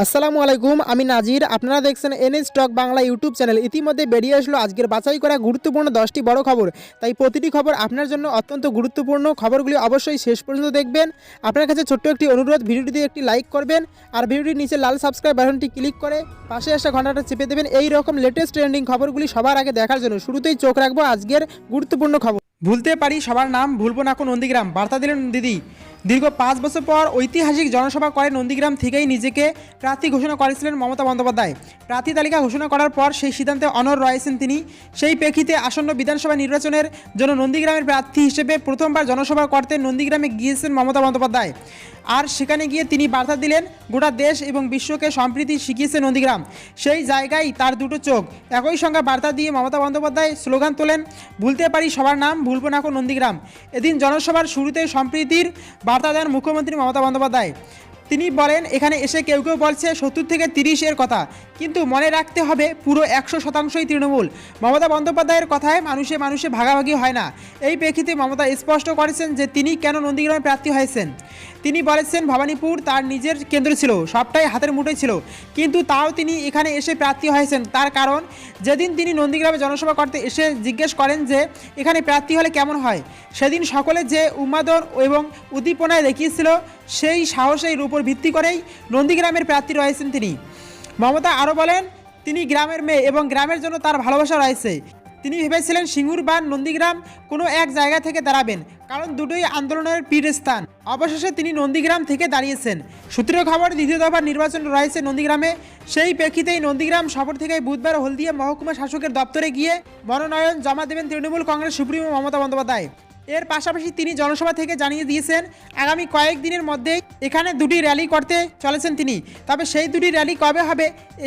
আসসালামু আলাইকুম, আমি নাজির। আপনারা দেখছেন NS stock Bangla YouTube channel. ইতিমধ্যে বেরিয়ে আসলো আজকের বাছাই করা গুরুত্বপূর্ণ 10টি বড় খবর। তাই প্রতিটি খবর আপনার জন্য অত্যন্ত গুরুত্বপূর্ণ। খবরগুলি অবশ্যই শেষ পর্যন্ত দেখবেন। আপনার কাছে ছোট্ট একটি অনুরোধ, ভিডিওটিতে একটি লাইক করবেন আর ভিডিওটির নিচে লাল সাবস্ক্রাইব বাটনটি ক্লিক করে পাশে আসা ঘন্টাটা চেপে দেবেন এই রকম লেটেস্ট ট্রেন্ডিং খবরগুলি সবার আগে দেখার জন্য। শুরুতেই চোখ রাখবো আজকের গুরুত্বপূর্ণ খবর। ভুলতে পারি সবার নাম, ভুলবো না কোন নন্দীগ্রাম, বার্তা দিলেন দিদি। দীর্ঘ 5 বছর পর ঐতিহাসিক জনসভা করে নন্দীগ্রাম থেকেই নিজেকে প্রার্থী ঘোষণা করেছিলেন মমতা বন্দ্যোপাধ্যায়। প্রার্থী তালিকা ঘোষণা করার পর সেই সিদ্ধান্তে অনড় রয়েছেন তিনি। সেই প্রেক্ষিতে আসন্ন বিধানসভা নির্বাচনের জন্য নন্দীগ্রামের প্রার্থী হিসেবে প্রথমবার জনসভা করতে নন্দীগ্রামে গিয়েছেন মমতা বন্দ্যোপাধ্যায়। আর সেখানে গিয়ে তিনি বার্তা দিলেন, গোটা দেশ এবং বিশ্বকে সম্প্রীতি শিখিয়েছে নন্দীগ্রাম। সেই জায়গায় তার দুটো চোখ। একই সঙ্গে বার্তা দিয়ে মমতা বন্দ্যোপাধ্যায় স্লোগান তোলেন, ভুলতে পারি সবার নাম, ভুলবো না কোন নন্দীগ্রাম। এদিন জনসভার শুরুতে সম্প্রীতির বার্তা দেন মুখ্যমন্ত্রী মমতা বন্দ্যোপাধ্যায়। তিনি বলেন, এখানে এসে কেউ কেউ বলছে 70 থেকে 30 এর কথা, কিন্তু মনে রাখতে হবে পুরো 100%ই তৃণমূল। মমতা বন্দ্যোপাধ্যায়ের কথায় মানুষে মানুষে ভাগাভাগি হয় না। এই প্রেক্ষিতে মমতা স্পষ্ট করেছেন যে তিনি কেন নন্দীগ্রামে প্রার্থী হয়েছেন। তিনি বলেছেন, ভবানীপুর তার নিজের কেন্দ্র ছিল, সবটাই হাতের মুঠোয় ছিল, কিন্তু তাও তিনি এখানে এসে প্রার্থী হয়েছেন। তার কারণ, যেদিন তিনি নন্দীগ্রামে জনসভা করতে এসে জিজ্ঞেস করেন যে এখানে প্রার্থী হলে কেমন হয়, সেদিন সকলে যে উন্মাদন এবং উদ্দীপনায় দেখিয়েছিল, সেই সাহসের উপর ভিত্তি করেই নন্দীগ্রামের প্রার্থী রয়েছেন তিনি। মমতা আরও বলেন, তিনি গ্রামের মেয়ে এবং গ্রামের জন্য তার ভালোবাসা রয়েছে। তিনি ভেবেছিলেন সিঙ্গুর বা নন্দীগ্রাম কোনো এক জায়গা থেকে দাঁড়াবেন, কারণ দুটোই আন্দোলনের পীঠস্থান। অবশেষে তিনি নন্দীগ্রাম থেকে দাঁড়িয়েছেন। সূত্রের খবর, দ্বিতীয় দফার নির্বাচন রয়েছে নন্দীগ্রামে। সেই প্রেক্ষিতেই নন্দীগ্রাম সফর থেকে বুধবার হলদিয়া মহকুমা শাসকের দপ্তরে গিয়ে মনোনয়ন জমা দেবেন তৃণমূল কংগ্রেস সুপ্রিমো মমতা বন্দ্যোপাধ্যায়। এর পাশাপাশি তিনি জনসভা থেকে জানিয়ে দিয়েছেন আগামী কয়েকদিনের মধ্যেই এখানে দুটি র্যালি করতে চলেছেন তিনি। তবে সেই দুটি র্যালি কবে হবে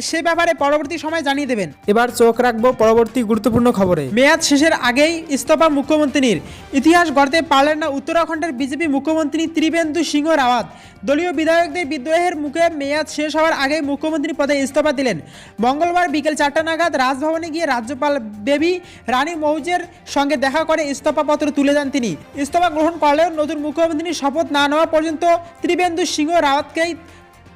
সে ব্যাপারে পরবর্তী সময় জানিয়ে দেবেন। এবার চোখ রাখবো পরবর্তী গুরুত্বপূর্ণ খবরে। মেয়াদ শেষের আগেই ইস্তফা মুখ্যমন্ত্রীর। ইতিহাস গড়তে পারলেন না উত্তরাখণ্ডের বিজেপি মুখ্যমন্ত্রী ত্রিবেন্দু সিংহ রাওয়াত। দলীয় বিধায়কদের বিদ্রোহের মুখে মেয়াদ শেষ হওয়ার আগেই মুখ্যমন্ত্রী পদে ইস্তফা দিলেন। মঙ্গলবার বিকেল 4টা নাগাদ রাজভবনে গিয়ে রাজ্যপাল বেবি রানী মৌজের সঙ্গে দেখা করে ইস্তফাপত্র তুলে দেন তিনি। ইস্তফা গ্রহণ করলেও নতুন মুখ্যমন্ত্রীর শপথ না নেওয়া পর্যন্ত ত্রিবেন্দু সিংহ রাওয়াতকেই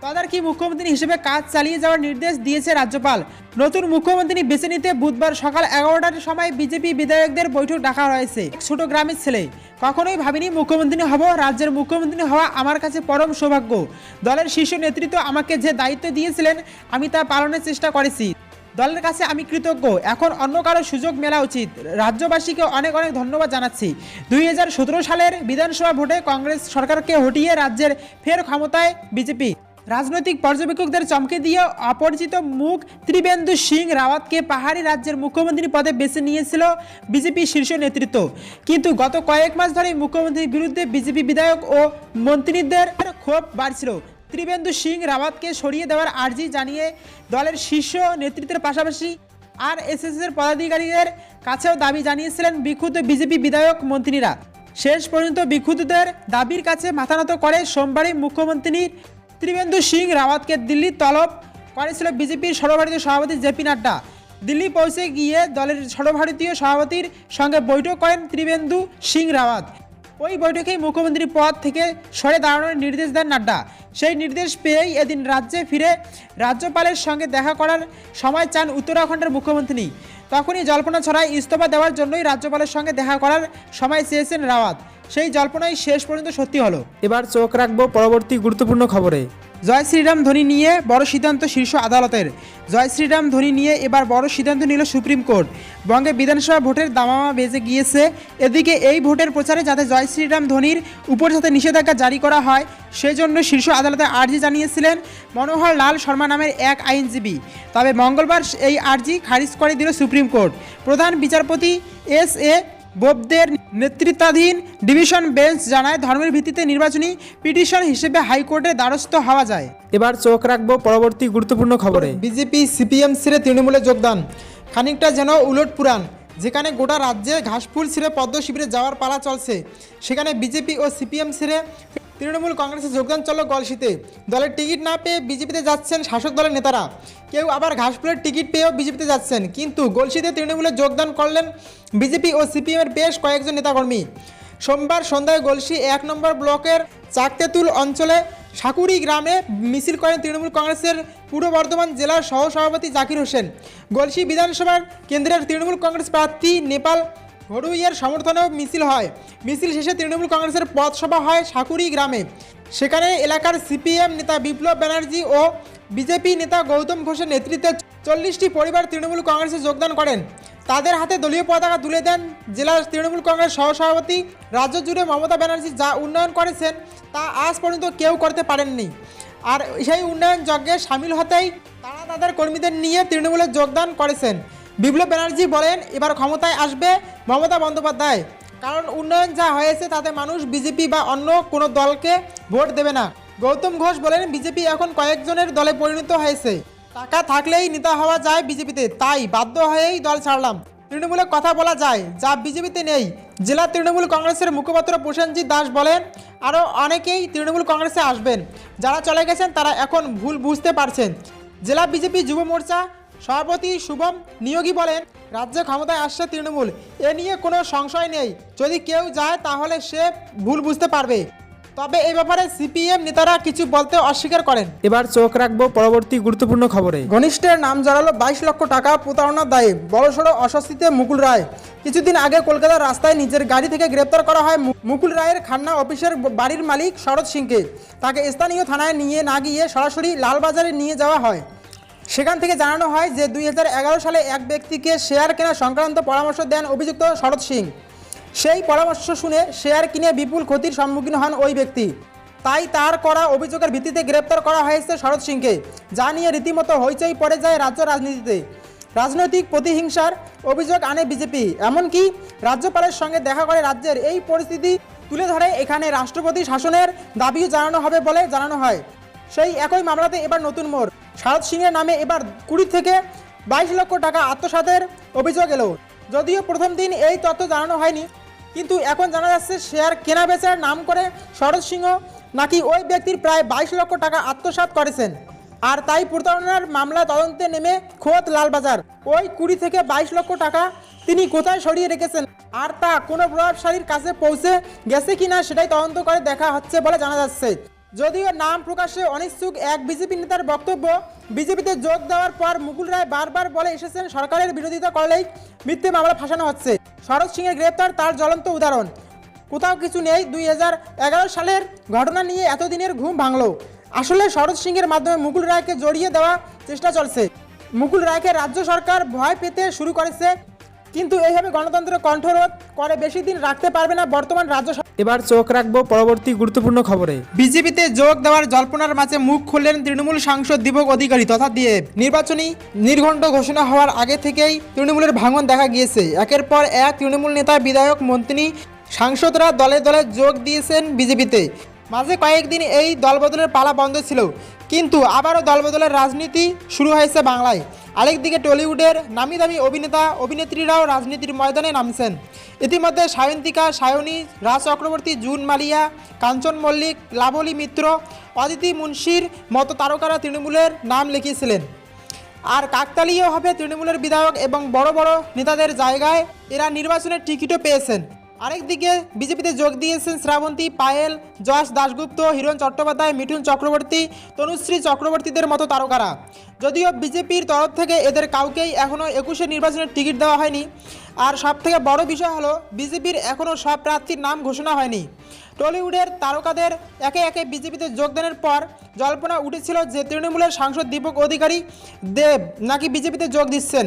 তদারকি মুখ্যমন্ত্রী হিসেবে কাজ চালিয়ে যাওয়ার নির্দেশ দিয়েছে রাজ্যপাল। নতুন মুখ্যমন্ত্রী বেছে নিতে বুধবার সকাল 11টার সময় বিজেপি বিধায়কদের বৈঠক ডাকা হয়েছে। ছোট গ্রামের ছেলে, কখনোই ভাবিনি মুখ্যমন্ত্রী হব। রাজ্যের মুখ্যমন্ত্রী হওয়া আমার কাছে পরম সৌভাগ্য। দলের শীর্ষ নেতৃত্ব আমাকে যে দায়িত্ব দিয়েছিলেন আমি তা পালনের চেষ্টা করেছি। দলের কাছে আমি কৃতজ্ঞ। এখন অন্য কারো সুযোগ মেলা উচিত। রাজ্যবাসীকে অনেক অনেক ধন্যবাদ জানাচ্ছি। 2017 সালের বিধানসভা ভোটে কংগ্রেস সরকারকে হটিয়ে রাজ্যের ফের ক্ষমতায় বিজেপি। রাজনৈতিক পর্যবেক্ষকদের চমকে দিয়ে অপরিচিত মুখ ত্রিবেন্দু সিং রাওয়াতকে পাহাড়ি রাজ্যের মুখ্যমন্ত্রী পদে বেছে নিয়েছিল বিজেপি শীর্ষ নেতৃত্ব। কিন্তু গত কয়েক মাস ধরে মুখ্যমন্ত্রীর বিরুদ্ধে বিজেপি বিধায়ক ও মন্ত্রীদের ক্ষোভ বাড়ছিল। ত্রিবেন্দু সিং রাওয়াতকে সরিয়ে দেওয়ার আর্জি জানিয়ে দলের শীর্ষ নেতৃত্বের পাশাপাশি আরএসএসের পদাধিকারীদের কাছেও দাবি জানিয়েছিলেন বিক্ষুব্ধ বিজেপি বিধায়ক মন্ত্রীরা। শেষ পর্যন্ত বিক্ষুব্ধদের দাবির কাছে মাথা নত করে সোমবারই মুখ্যমন্ত্রী ত্রিবেন্দু সিং রাওয়াতকে দিল্লি তলব করেছিল বিজেপির সর্বভারতীয় সভাপতি জেপি নাড্ডা। দিল্লি পৌঁছে গিয়ে দলের সর্বভারতীয় সভাপতির সঙ্গে বৈঠক করেন ত্রিবেন্দু সিং রাওয়াত। ওই বৈঠকেই মুখ্যমন্ত্রী পদ থেকে সরে দাঁড়ানোর নির্দেশ দেন নাড্ডা। সেই নির্দেশ পেয়েই এদিন রাজ্যে ফিরে রাজ্যপালের সঙ্গে দেখা করার সময় চান উত্তরাখণ্ডের মুখ্যমন্ত্রী। তখনই জল্পনা ছড়ায় ইস্তফা দেওয়ার জন্যই রাজ্যপালের সঙ্গে দেখা করার সময় চেয়েছেন রাওয়াত। সেই জল্পনাই শেষ পর্যন্ত সত্যি হলো। এবার চোখ রাখবো পরবর্তী গুরুত্বপূর্ণ খবরে। জয় শ্রীরাম ধ্বনি নিয়ে বড় সিদ্ধান্ত শীর্ষ আদালতের। জয় শ্রীরাম ধ্বনি নিয়ে এবার বড় সিদ্ধান্ত নিল সুপ্রিম কোর্ট। বঙ্গে বিধানসভা ভোটের দামামা বেজে গিয়েছে। এদিকে এই ভোটের প্রচারে যাতে জয় শ্রীরাম ধ্বনির উপর যাতে নিষেধাজ্ঞা জারি করা হয় সেজন্য শীর্ষ আদালতে আর্জি জানিয়েছিলেন মনোহর লাল শর্মা নামের এক আইনজীবী। তবে মঙ্গলবার এই আর্জি খারিজ করে দিল সুপ্রিম কোর্ট। প্রধান বিচারপতি এস.এ. বোবদের নেতৃত্বাধীন ডিভিশন বেঞ্চ জানায়, ধর্মের ভিত্তিতে নির্বাচনী পিটিশন হিসেবে হাইকোর্টের দ্বারস্থ হওয়া যায়। এবার চোখ রাখবো পরবর্তী গুরুত্বপূর্ণ খবরে। বিজেপি সিপিএম ছেড়ে তৃণমূলে যোগদান। খানিকটা যেন উলট পুরাণ। যেখানে গোটা রাজ্যে ঘাসফুল ছেড়ে পদ্ম শিবিরে যাওয়ার পালা চলছে, সেখানে বিজেপি ও সিপিএম ছেড়ে তৃণমূল কংগ্রেসে যোগদান চলল গলসিতে। দলের টিকিট না পেয়ে বিজেপিতে যাচ্ছেন শাসক দলের নেতারা। কেউ আবার ঘাসফুলের টিকিট পেয়েও বিজেপিতে যাচ্ছেন। কিন্তু গলসিতে তৃণমূলে যোগদান করলেন বিজেপি ও সিপিএমের বেশ কয়েকজন নেতাকর্মী। সোমবার সন্ধ্যায় গলসি 1 নম্বর ব্লকের চাকতেতুল অঞ্চলে সাকুরি গ্রামে মিছিল করেন তৃণমূল কংগ্রেসের পূর্ব বর্ধমান জেলার সহসভাপতি জাকির হোসেন। গলসি বিধানসভার কেন্দ্রের তৃণমূল কংগ্রেস প্রার্থী নেপাল ঘড়ুইয়ের সমর্থনেও মিছিল হয়। মিছিল শেষে তৃণমূল কংগ্রেসের পথসভা হয় সাকুরি গ্রামে। সেখানে এলাকার সিপিএম নেতা বিপ্লব ব্যানার্জি ও বিজেপি নেতা গৌতম ঘোষের নেতৃত্বে 40টি পরিবার তৃণমূল কংগ্রেসে যোগদান করেন। তাদের হাতে দলীয় পতাকা তুলে দেন জেলার তৃণমূল কংগ্রেস সহসভাপতি। রাজ্য জুড়ে মমতা ব্যানার্জি যা উন্নয়ন করেছেন তা আজ পর্যন্ত কেউ করতে পারেননি। আর সেই উন্নয়ন যজ্ঞে সামিল হতেই তারা তাদের কর্মীদের নিয়ে তৃণমূলে যোগদান করেছেন। বিপ্লব ব্যানার্জি বলেন, এবার ক্ষমতায় আসবে মমতা বন্দ্যোপাধ্যায়, কারণ উন্নয়ন যা হয়েছে তাতে মানুষ বিজেপি বা অন্য কোনো দলকে ভোট দেবে না। গৌতম ঘোষ বলেন, বিজেপি এখন কয়েকজনের দলে পরিণত হয়েছে, টাকা থাকলেই নেতা হওয়া যায় বিজেপিতে, তাই বাধ্য হয়েই দল ছাড়লাম। তৃণমূলে কথা বলা যায় যা বিজেপিতে নেই। জেলা তৃণমূল কংগ্রেসের মুখপাত্র প্রসেনজিৎ দাস বলেন, আরও অনেকেই তৃণমূল কংগ্রেসে আসবেন। যারা চলে গেছেন তারা এখন ভুল বুঝতে পারছেন। জেলা বিজেপি যুব মোর্চা সভাপতি শুভম নিয়োগী বলেন, রাজ্যে ক্ষমতায় আসছে তৃণমূল, এ নিয়ে কোনো সংশয় নেই। যদি কেউ যায় তাহলে সে ভুল বুঝতে পারবে। তবে এই ব্যাপারে সিপিএম নেতারা কিছু বলতে অস্বীকার করেন। এবার চোখ রাখবো পরবর্তী গুরুত্বপূর্ণ খবরে। ঘনিষ্ঠের নাম জড়ালো 22 লক্ষ টাকা প্রতারণার দায়ে বড়সড় অস্বস্তিতে মুকুল রায়। কিছুদিন আগে কলকাতার রাস্তায় নিজের গাড়ি থেকে গ্রেপ্তার করা হয় মুকুল রায়ের খান্না অফিসের বাড়ির মালিক শরৎ সিংকে। তাকে স্থানীয় থানায় নিয়ে না গিয়ে সরাসরি লালবাজারে নিয়ে যাওয়া হয়। সেখান থেকে জানানো হয় যে 2011 সালে এক ব্যক্তিকে শেয়ার কেনা সংক্রান্ত পরামর্শ দেন অভিযুক্ত শরৎ সিং। সেই পরামর্শ শুনে শেয়ার কিনে বিপুল ক্ষতির সম্মুখীন হন ওই ব্যক্তি। তাই তার করা অভিযোগের ভিত্তিতে গ্রেপ্তার করা হয়েছে শরৎ সিংকে, যা নিয়ে রীতিমতো হইচই পড়ে যায় রাজ্য রাজনীতিতে। রাজনৈতিক প্রতিহিংসার অভিযোগ আনে বিজেপি, এমনকি রাজ্যপালের সঙ্গে দেখা করে রাজ্যের এই পরিস্থিতি তুলে ধরে এখানে রাষ্ট্রপতি শাসনের দাবিও জানানো হবে বলে জানানো হয়। সেই একই মামলাতে এবার নতুন মোড়। শরৎ সিংয়ের নামে এবার 20 থেকে 22 লক্ষ টাকা আত্মসাতের অভিযোগ এলো। যদিও প্রথম দিন এই তথ্য জানানো হয়নি, কিন্তু এখন জানা যাচ্ছে শেয়ার কেনা বেচার নাম করে শরৎ সিংহ নাকি ওই ব্যক্তির প্রায় 22 লক্ষ টাকা আত্মসাৎ করেছেন। আর তাই প্রতারণার মামলা তদন্তে নেমে খোদ লালবাজার। ওই 20 থেকে 22 লক্ষ টাকা তিনি কোথায় সরিয়ে রেখেছেন আর তা কোনো প্রভাবশালীর কাছে পৌঁছে গেছে কিনা সেটাই তদন্ত করে দেখা হচ্ছে বলে জানা যাচ্ছে। যদিও নাম প্রকাশে অনিচ্ছুক এক বিজেপি নেতার বক্তব্য, বিজেপিতে যোগ দেওয়ার পর মুকুল রায় বারবার বলে এসেছেন সরকারের বিরোধিতা করলেই মিথ্যে মামলা ফাঁসানো হচ্ছে। শরৎ সিংয়ের গ্রেপ্তার তার জ্বলন্ত উদাহরণ। কোথাও কিছু নেই, 2011 সালের ঘটনা নিয়ে এতদিনের ঘুম ভাঙলো। আসলে শরৎ সিংয়ের মাধ্যমে মুকুল রায়কে জড়িয়ে দেওয়ার চেষ্টা চলছে। মুকুল রায়কে রাজ্য সরকার ভয় পেতে শুরু করেছে, কিন্তু এইভাবে গণতন্ত্রের কণ্ঠরোধ করে বেশি দিন রাখতে পারবে না বর্তমান রাজ্য। এবার চোখ রাখবো পরবর্তী গুরুত্বপূর্ণ খবরে। বিজেপিতে যোগ দেওয়ার জল্পনার মাঝে মুখ খুললেন তৃণমূল সাংসদ দীপক অধিকারী তথা দেব। নির্বাচনী নির্ঘণ্ট ঘোষণা হওয়ার আগে থেকেই তৃণমূলের ভাঙন দেখা গিয়েছে। একের পর এক তৃণমূল নেতা, বিধায়ক, মন্ত্রী, সাংসদরা দলে দলে যোগ দিয়েছেন বিজেপিতে। মাঝে কয়েকদিন এই দলবদলের পালা বন্ধ ছিল, কিন্তু আবারও দলবদলের রাজনীতি শুরু হয়েছে বাংলায়। আরেকদিকে টলিউডের নামি দামি অভিনেতা অভিনেত্রীরাও রাজনীতির ময়দানে নামছেন। ইতিমধ্যে সায়ন্তিকা, সায়নী, রাজ চক্রবর্তী, জুন মালিয়া, কাঞ্চন মল্লিক, লাভলি মিত্র, অদিতি মুন্সির মতো তারকারা তৃণমূলের নাম লিখিয়েছিলেন। আর কাকতালীয়ভাবে তৃণমূলের বিধায়ক এবং বড় বড় নেতাদের জায়গায় এরা নির্বাচনের টিকিটও পেয়েছেন। আরেকদিকে বিজেপিতে যোগ দিয়েছেন শ্রাবন্তী, পায়েল, যশ দাশগুপ্ত, হিরণ চট্টোপাধ্যায়, মিঠুন চক্রবর্তী, তনুশ্রী চক্রবর্তীদের মতো তারকারা। যদিও বিজেপির তরফ থেকে এদের কাউকেই এখনও 21 নির্বাচনের টিকিট দেওয়া হয়নি। আর সবথেকে বড় বিষয় হলো বিজেপির এখনও সব প্রার্থীর নাম ঘোষণা হয়নি। টলিউডের তারকাদের একে একে বিজেপিতে যোগদানের পর জল্পনা উঠেছিল যে তৃণমূলের সাংসদ দীপক অধিকারী দেব নাকি বিজেপিতে যোগ দিচ্ছেন।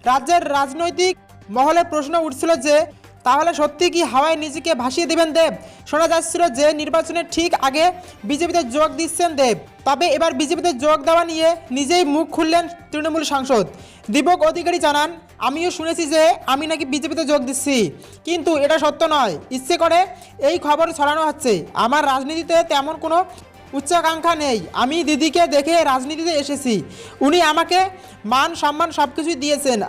রাজ্যের রাজনৈতিক মহলে প্রশ্ন উঠছিল যে তাহলে সত্যি কি হাওয়ায় নিজেকে ভাসিয়ে দেবেন দেব। শোনা যাচ্ছিল যে নির্বাচনের ঠিক আগে বিজেপিতে যোগ দিচ্ছেন দেব। তবে এবার বিজেপিতে যোগ দেওয়া নিয়ে নিজেই মুখ খুললেন তৃণমূল সাংসদ দীপক অধিকারী। জানান, আমিও শুনেছি যে আমি নাকি বিজেপিতে যোগ দিচ্ছি, কিন্তু এটা সত্য নয়। ইচ্ছে করে এই খবর ছড়ানো হচ্ছে। আমার রাজনীতিতে তেমন কোনো উচ্চাকাঙ্ক্ষা নেই। আমি দিদিকে দেখে রাজনীতিতে এসেছি। উনি আমাকে মান সম্মান সব কিছুই দিয়েছেন,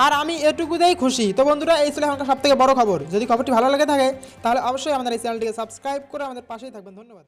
আর আমি এটুকুতেই খুশি। তো বন্ধুরা, এই ছিল এখনকার সবথেকে বড় খবর। যদি খবরটি ভালো লেগে থাকে তাহলে অবশ্যই আমাদের এই চ্যানেলটিকে সাবস্ক্রাইব করে আমাদের পাশেই থাকবেন। ধন্যবাদ।